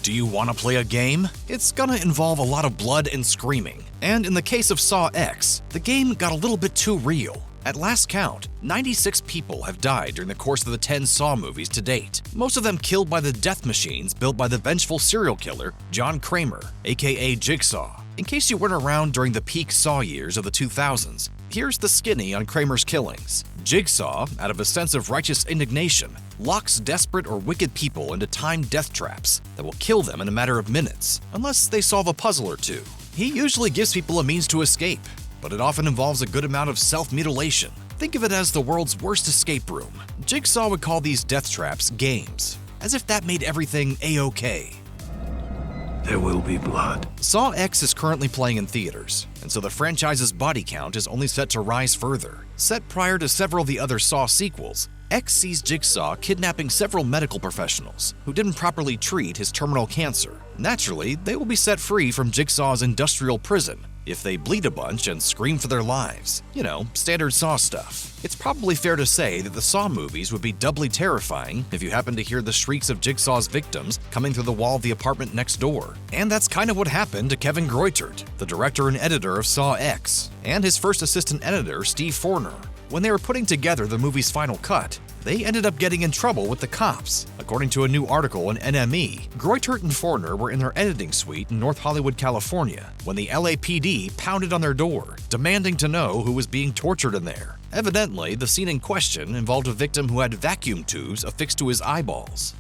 Do you want to play a game? It's gonna involve a lot of blood and screaming. And in the case of Saw X, the game got a little bit too real. At last count, 96 people have died during the course of the 10 Saw movies to date, most of them killed by the death machines built by the vengeful serial killer John Kramer, aka Jigsaw. In case you weren't around during the peak Saw years of the 2000s, here's the skinny on Kramer's killings. Jigsaw, out of a sense of righteous indignation, locks desperate or wicked people into timed death traps that will kill them in a matter of minutes, unless they solve a puzzle or two. He usually gives people a means to escape, but it often involves a good amount of self-mutilation. Think of it as the world's worst escape room. Jigsaw would call these death traps games, as if that made everything A-OK. There will be blood. Saw X is currently playing in theaters, and so the franchise's body count is only set to rise further. Set prior to several of the other Saw sequels, X sees Jigsaw kidnapping several medical professionals who didn't properly treat his terminal cancer. Naturally, they will be set free from Jigsaw's industrial prison if they bleed a bunch and scream for their lives. You know, standard Saw stuff. It's probably fair to say that the Saw movies would be doubly terrifying if you happen to hear the shrieks of Jigsaw's victims coming through the wall of the apartment next door. And that's kind of what happened to Kevin Greutert, the director and editor of Saw X, and his first assistant editor, Steve Forner. When they were putting together the movie's final cut, they ended up getting in trouble with the cops. According to a new article in NME, Greutert and Forner were in their editing suite in North Hollywood, California, when the LAPD pounded on their door, demanding to know who was being tortured in there. Evidently, the scene in question involved a victim who had vacuum tubes affixed to his eyeballs.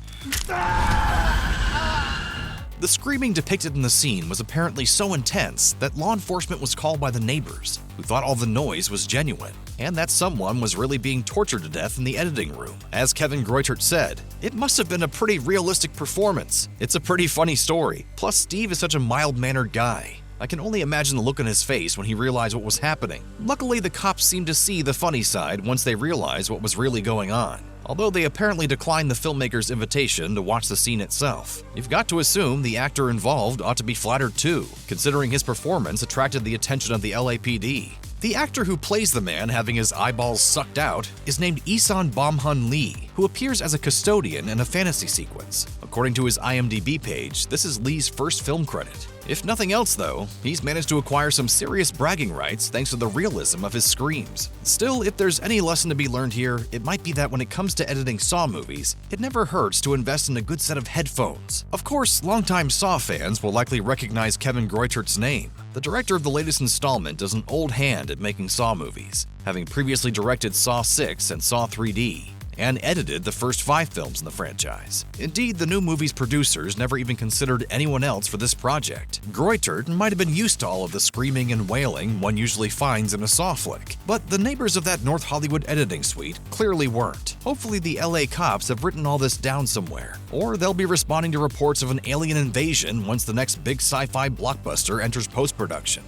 The screaming depicted in the scene was apparently so intense that law enforcement was called by the neighbors, who thought all the noise was genuine, and that someone was really being tortured to death in the editing room. As Kevin Greutert said, "It must have been a pretty realistic performance. It's a pretty funny story. Plus, Steve is such a mild-mannered guy. I can only imagine the look on his face when he realized what was happening." Luckily, the cops seemed to see the funny side once they realized what was really going on, although they apparently declined the filmmaker's invitation to watch the scene itself. You've got to assume the actor involved ought to be flattered too, considering his performance attracted the attention of the LAPD. The actor who plays the man having his eyeballs sucked out is named Isan Bomhun Lee, who appears as a custodian in a fantasy sequence. According to his IMDb page, this is Lee's first film credit. If nothing else though, he's managed to acquire some serious bragging rights thanks to the realism of his screams. Still, if there's any lesson to be learned here, it might be that when it comes to editing Saw movies, it never hurts to invest in a good set of headphones. Of course, longtime Saw fans will likely recognize Kevin Greutert's name. The director of the latest installment is an old hand at making Saw movies, having previously directed Saw 6 and Saw 3D, and edited the first 5 films in the franchise. Indeed, the new movie's producers never even considered anyone else for this project. Greutert might have been used to all of the screaming and wailing one usually finds in a Saw flick, but the neighbors of that North Hollywood editing suite clearly weren't. Hopefully the LA cops have written all this down somewhere, or they'll be responding to reports of an alien invasion once the next big sci-fi blockbuster enters post-production.